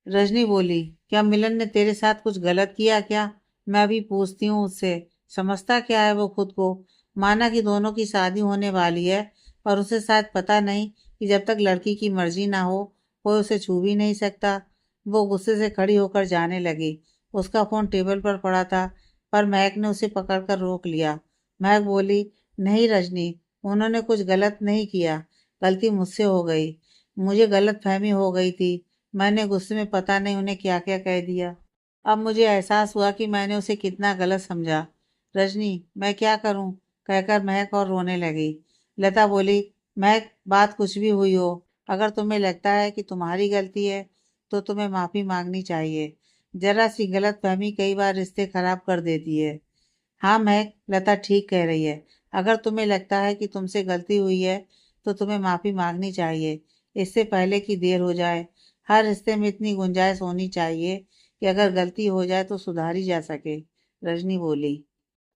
रजनी बोली, क्या मिलन ने तेरे साथ कुछ गलत किया क्या? मैं भी पूछती हूँ उससे, समझता क्या है वो खुद को? माना कि दोनों की शादी होने वाली है, पर उसे शायद पता नहीं कि जब तक लड़की की मर्जी ना हो कोई उसे छू भी नहीं सकता। वो गुस्से से खड़ी होकर जाने लगी। उसका फोन टेबल पर पड़ा था, पर महक ने उसे पकड़कर रोक लिया। महक बोली, नहीं रजनी, उन्होंने कुछ गलत नहीं किया। गलती मुझसे हो गई। मुझे गलत फहमी हो गई थी। मैंने गुस्से में पता नहीं उन्हें क्या क्या कह दिया। अब मुझे एहसास हुआ कि मैंने उसे कितना गलत समझा। रजनी, मैं क्या करूं? कहकर महक और रोने लगी। लता बोली, महक, बात कुछ भी हुई हो, अगर तुम्हें लगता है कि तुम्हारी गलती है तो तुम्हें माफी मांगनी चाहिए। जरा सी गलत फहमी कई बार रिश्ते खराब कर देती है। हाँ महक, लता ठीक कह रही है। अगर तुम्हें लगता है कि तुमसे गलती हुई है तो तुम्हें माफी मांगनी चाहिए, इससे पहले कि देर हो जाए। हर रिश्ते में इतनी गुंजाइश होनी चाहिए कि अगर गलती हो जाए तो सुधारी जा सके। रजनी बोली,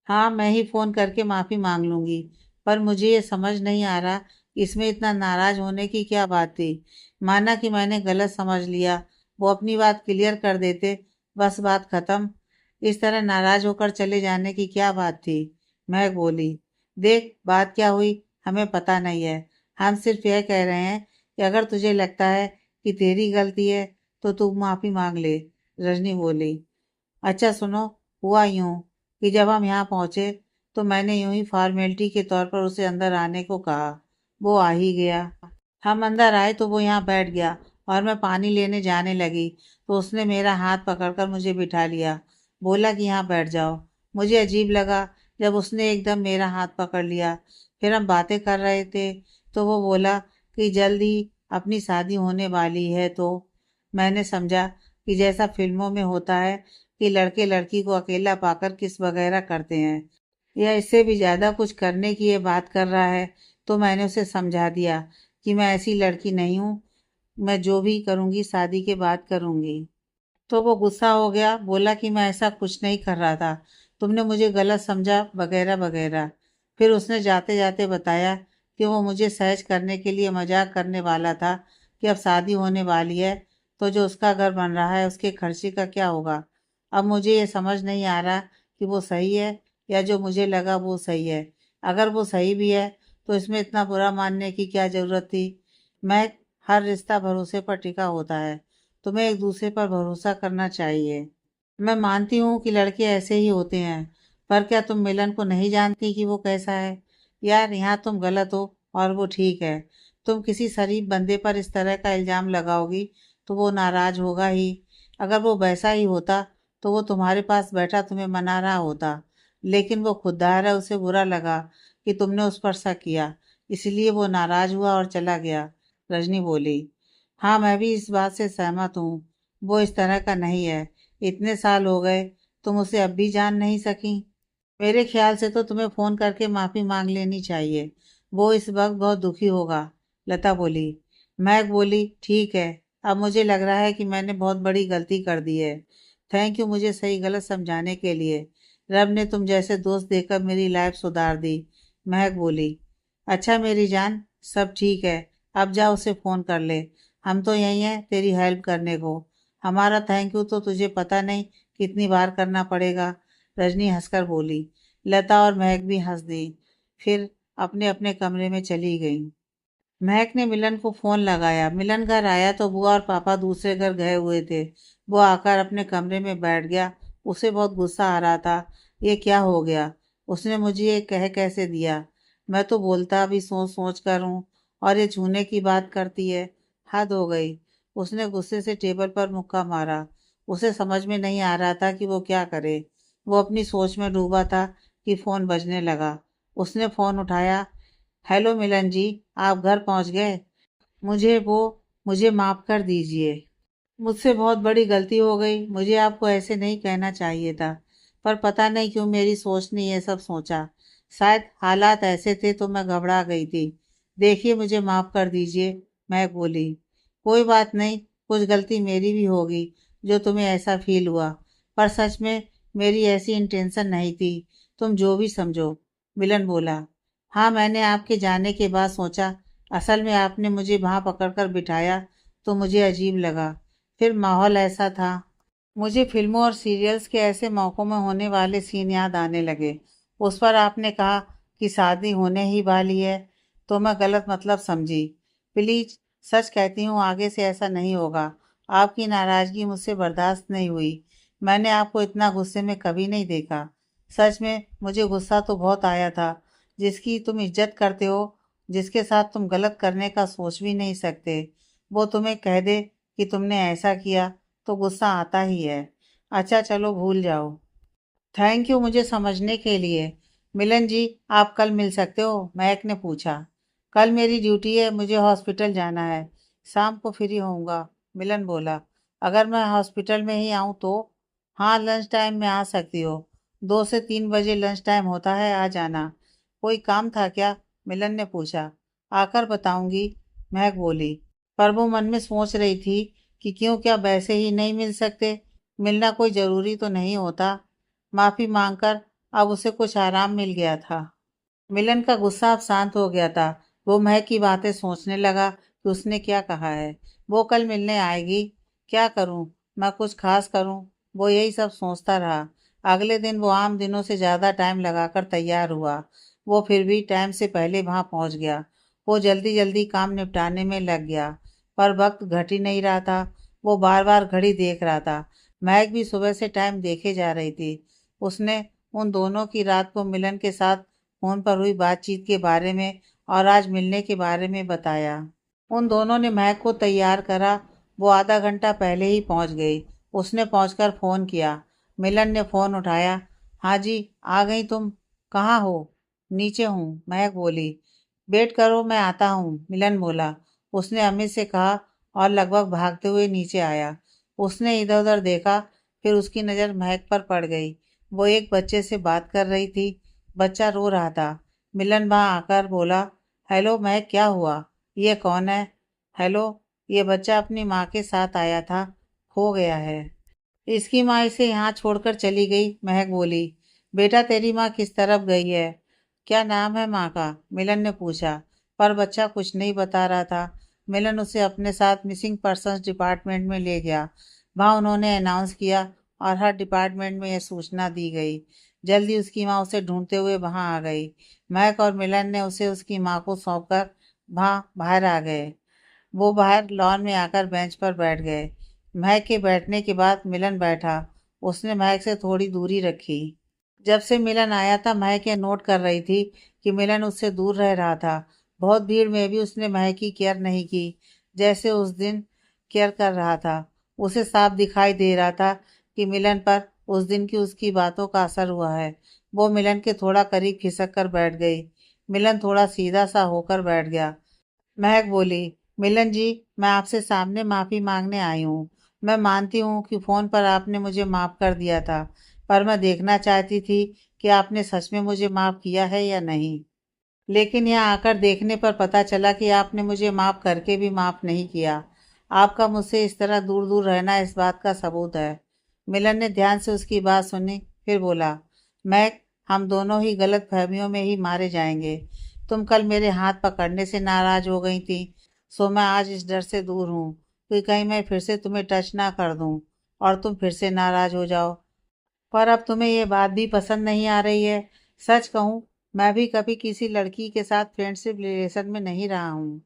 हाँ मैं ही फोन करके माफी मांग लूंगी, पर मुझे ये समझ नहीं आ रहा कि इसमें इतना नाराज होने की क्या बात थी। माना कि मैंने गलत समझ लिया, वो अपनी बात क्लियर कर देते, बस बात खत्म। इस तरह नाराज होकर चले जाने की क्या बात थी? मैं बोली, देख बात क्या हुई हमें पता नहीं है। हम सिर्फ यह कह रहे हैं कि अगर तुझे लगता है कि तेरी गलती है तो तू माफी मांग ले। रजनी बोली, अच्छा सुनो, हुआ यूं कि जब हम यहाँ पहुंचे तो मैंने यूं ही फॉर्मेलिटी के तौर पर उसे अंदर आने को कहा। वो आ ही गया। हम अंदर आए तो वो यहाँ बैठ गया और मैं पानी लेने जाने लगी तो उसने मेरा हाथ पकड़कर मुझे बिठा लिया। बोला कि यहाँ बैठ जाओ। मुझे अजीब लगा जब उसने एकदम मेरा हाथ पकड़ लिया। फिर हम बातें कर रहे थे तो वो बोला कि जल्द ही अपनी शादी होने वाली है। तो मैंने समझा कि जैसा फिल्मों में होता है कि लड़के लड़की को अकेला पाकर किस वगैरह करते हैं, या इससे भी ज्यादा कुछ करने की ये बात कर रहा है। तो मैंने उसे समझा दिया कि मैं ऐसी लड़की नहीं हूँ। मैं जो भी करूँगी शादी के बाद करूँगी। तो वो गुस्सा हो गया, बोला कि मैं ऐसा कुछ नहीं कर रहा था, तुमने मुझे गलत समझा वगैरह वगैरह। फिर उसने जाते जाते बताया कि वो मुझे सहज करने के लिए मजाक करने वाला था कि अब शादी होने वाली है तो जो उसका घर बन रहा है उसके खर्चे का क्या होगा। अब मुझे ये समझ नहीं आ रहा कि वो सही है या जो मुझे लगा वो सही है। अगर वो सही भी है तो इसमें इतना बुरा मानने की क्या ज़रूरत थी। मैं हर रिश्ता भरोसे पर टिका होता है। तुम्हें एक दूसरे पर भरोसा करना चाहिए। मैं मानती हूँ कि लड़के ऐसे ही होते हैं, पर क्या तुम मिलन को नहीं जानती कि वो कैसा है। यार यहाँ तुम गलत हो और वो ठीक है। तुम किसी शरीफ बंदे पर इस तरह का इल्ज़ाम लगाओगी तो वो नाराज़ होगा ही। अगर वो वैसा ही होता तो वो तुम्हारे पास बैठा तुम्हें मना रहा होता। लेकिन वो खुददार है, उसे बुरा लगा कि तुमने उस पर शक किया, इसलिए वो नाराज़ हुआ और चला गया। रजनी बोली। हाँ, मैं भी इस बात से सहमत हूँ। वो इस तरह का नहीं है। इतने साल हो गए, तुम उसे अब भी जान नहीं सकी। मेरे ख्याल से तो तुम्हें फोन करके माफी मांग लेनी चाहिए। वो इस वक्त बहुत दुखी होगा। लता बोली। महक बोली, ठीक है। अब मुझे लग रहा है कि मैंने बहुत बड़ी गलती कर दी है। थैंक यू मुझे सही गलत समझाने के लिए। रब ने तुम जैसे दोस्त देकर मेरी लाइफ सुधार दी। महक बोली। अच्छा मेरी जान, सब ठीक है। अब जा उसे फोन कर ले। हम तो यही हैं तेरी हेल्प करने को। हमारा थैंक यू तो तुझे पता नहीं कितनी बार करना पड़ेगा। रजनी हंसकर बोली। लता और महक भी हंस दी। फिर अपने अपने कमरे में चली गईं। महक ने मिलन को फोन लगाया। मिलन घर आया तो बुआ और पापा दूसरे घर गए हुए थे। वो आकर अपने कमरे में बैठ गया। उसे बहुत गुस्सा आ रहा था। ये क्या हो गया? उसने मुझे ये कह कैसे दिया? मैं तो बोलता भी सोच सोच कर हूँ, और ये छूने की बात करती है। हद हो गई। उसने गुस्से से टेबल पर मुक्का मारा। उसे समझ में नहीं आ रहा था कि वो क्या करे। वो अपनी सोच में डूबा था कि फोन बजने लगा। उसने फोन उठाया। हेलो मिलन जी, आप घर पहुंच गए? मुझे वो मुझे माफ कर दीजिए। मुझसे बहुत बड़ी गलती हो गई। मुझे आपको ऐसे नहीं कहना चाहिए था, पर पता नहीं क्यों मेरी सोच ने ये सब सोचा। शायद हालात ऐसे थे तो मैं घबरा गई थी। देखिए मुझे माफ कर दीजिए। मैं बोली। कोई बात नहीं, कुछ गलती मेरी भी होगी जो तुम्हें ऐसा फील हुआ, पर सच में मेरी ऐसी इंटेंशन नहीं थी। तुम जो भी समझो। मिलन बोला। हाँ, मैंने आपके जाने के बाद सोचा। असल में आपने मुझे वहाँ पकड़कर बिठाया तो मुझे अजीब लगा। फिर माहौल ऐसा था। मुझे फिल्मों और सीरियल्स के ऐसे मौक़ों में होने वाले सीन याद आने लगे। उस पर आपने कहा कि शादी होने ही वाली है, तो मैं गलत मतलब समझी। प्लीज़, सच कहती हूँ आगे से ऐसा नहीं होगा। आपकी नाराज़गी मुझसे बर्दाश्त नहीं हुई। मैंने आपको इतना गुस्से में कभी नहीं देखा। सच में मुझे गुस्सा तो बहुत आया था। जिसकी तुम इज्जत करते हो, जिसके साथ तुम गलत करने का सोच भी नहीं सकते, वो तुम्हें कह दे कि तुमने ऐसा किया तो गुस्सा आता ही है। अच्छा चलो भूल जाओ। थैंक यू मुझे समझने के लिए। मिलन जी, आप कल मिल सकते हो? महक ने पूछा। कल मेरी ड्यूटी है, मुझे हॉस्पिटल जाना है। शाम को फ्री होऊंगा। मिलन बोला। अगर मैं हॉस्पिटल में ही आऊँ तो? हाँ, लंच टाइम में आ सकती हो। 2 से 3 बजे लंच टाइम होता है, आ जाना। कोई काम था क्या? मिलन ने पूछा। आकर बताऊंगी। महक बोली। पर वो मन में सोच रही थी कि क्यों, क्या वैसे ही नहीं मिल सकते? मिलना कोई ज़रूरी तो नहीं होता। माफ़ी मांगकर अब उसे कुछ आराम मिल गया था। मिलन का गुस्सा अब शांत हो गया था। वो महक की बातें सोचने लगा कि उसने क्या कहा है। वो कल मिलने आएगी। क्या करूं? मैं कुछ खास करूं? वो यही सब सोचता रहा। अगले दिन वो आम दिनों से ज़्यादा टाइम लगाकर तैयार हुआ। वो फिर भी टाइम से पहले वहां पहुंच गया। वो जल्दी जल्दी काम निपटाने में लग गया, पर वक्त घट ही नहीं रहा था। वो बार बार घड़ी देख रहा था। महक भी सुबह से टाइम देखे जा रही थी। उसने उन दोनों की रात को मिलन के साथ फोन पर हुई बातचीत के बारे में और आज मिलने के बारे में बताया। उन दोनों ने महक को तैयार करा। वो आधा घंटा पहले ही पहुंच गई। उसने पहुंचकर फ़ोन किया। मिलन ने फ़ोन उठाया। हाँ जी, आ गई तुम? कहाँ हो? नीचे हूँ, महक बोली। वेट करो, मैं आता हूँ, मिलन बोला। उसने अमित से कहा और लगभग भागते हुए नीचे आया। उसने इधर उधर देखा, फिर उसकी नज़र महक पर पड़ गई। वो एक बच्चे से बात कर रही थी। बच्चा रो रहा था। मिलन वहाँ आकर बोला। हेलो महक, क्या हुआ? ये कौन है? हेलो, ये बच्चा अपनी माँ के साथ आया था, खो गया है। इसकी माँ इसे यहाँ छोड़कर चली गई, महक बोली। बेटा तेरी माँ किस तरफ गई है? क्या नाम है माँ का? मिलन ने पूछा, पर बच्चा कुछ नहीं बता रहा था। मिलन उसे अपने साथ मिसिंग पर्सन्स डिपार्टमेंट में ले गया। वहाँ उन्होंने अनाउंस किया और हर डिपार्टमेंट में यह सूचना दी गई। जल्दी उसकी माँ उसे ढूंढते हुए वहाँ आ गई। महक और मिलन ने उसे उसकी माँ को सौंपकर वहाँ बाहर आ गए। वो बाहर लॉन में आकर बेंच पर बैठ गए। महक के बैठने के बाद मिलन बैठा। उसने महक से थोड़ी दूरी रखी। जब से मिलन आया था महक ये नोट कर रही थी कि मिलन उससे दूर रह रहा था। बहुत भीड़ में भी उसने महक की केयर नहीं की जैसे उस दिन केयर कर रहा था। उसे साफ दिखाई दे रहा था कि मिलन पर उस दिन की उसकी बातों का असर हुआ है। वो मिलन के थोड़ा करीब खिसक कर बैठ गई। मिलन थोड़ा सीधा सा होकर बैठ गया। महक बोली, मिलन जी, मैं आपसे सामने माफ़ी मांगने आई हूँ। मैं मानती हूँ कि फ़ोन पर आपने मुझे माफ़ कर दिया था, पर मैं देखना चाहती थी कि आपने सच में मुझे माफ़ किया है या नहीं। लेकिन यहाँ आकर देखने पर पता चला कि आपने मुझे माफ़ करके भी माफ़ नहीं किया। आपका मुझसे इस तरह दूर दूर रहना इस बात का सबूत है। मिलन ने ध्यान से उसकी बात सुनी, फिर बोला, महक, हम दोनों ही गलत फहमियों में ही मारे जाएंगे। तुम कल मेरे हाथ पकड़ने से नाराज हो गई थी, सो मैं आज इस डर से दूर हूँ कि कहीं मैं फिर से तुम्हें टच ना कर दूँ और तुम फिर से नाराज हो जाओ। पर अब तुम्हें ये बात भी पसंद नहीं आ रही है। सच कहूँ, मैं भी कभी किसी लड़की के साथ फ्रेंडशिप रिलेशन में नहीं रहा हूँ।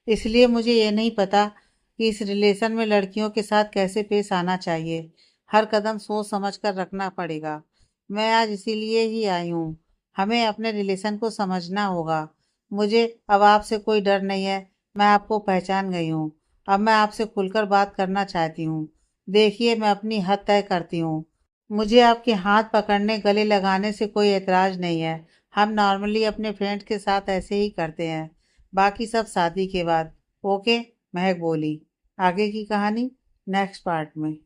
इसलिए मुझे ये नहीं पता कि इस रिलेशन में लड़कियों के साथ कैसे पेश आना चाहिए। हर कदम सोच समझ कर रखना पड़ेगा। मैं आज इसीलिए ही आई हूँ। हमें अपने रिलेशन को समझना होगा। मुझे अब आपसे कोई डर नहीं है। मैं आपको पहचान गई हूँ। अब मैं आपसे खुलकर बात करना चाहती हूँ। देखिए, मैं अपनी हद तय करती हूँ। मुझे आपके हाथ पकड़ने गले लगाने से कोई एतराज़ नहीं है। हम नॉर्मली अपने फ्रेंड्स के साथ ऐसे ही करते हैं। बाकी सब शादी के बाद। ओके, महक बोली। आगे की कहानी नेक्स्ट पार्ट में।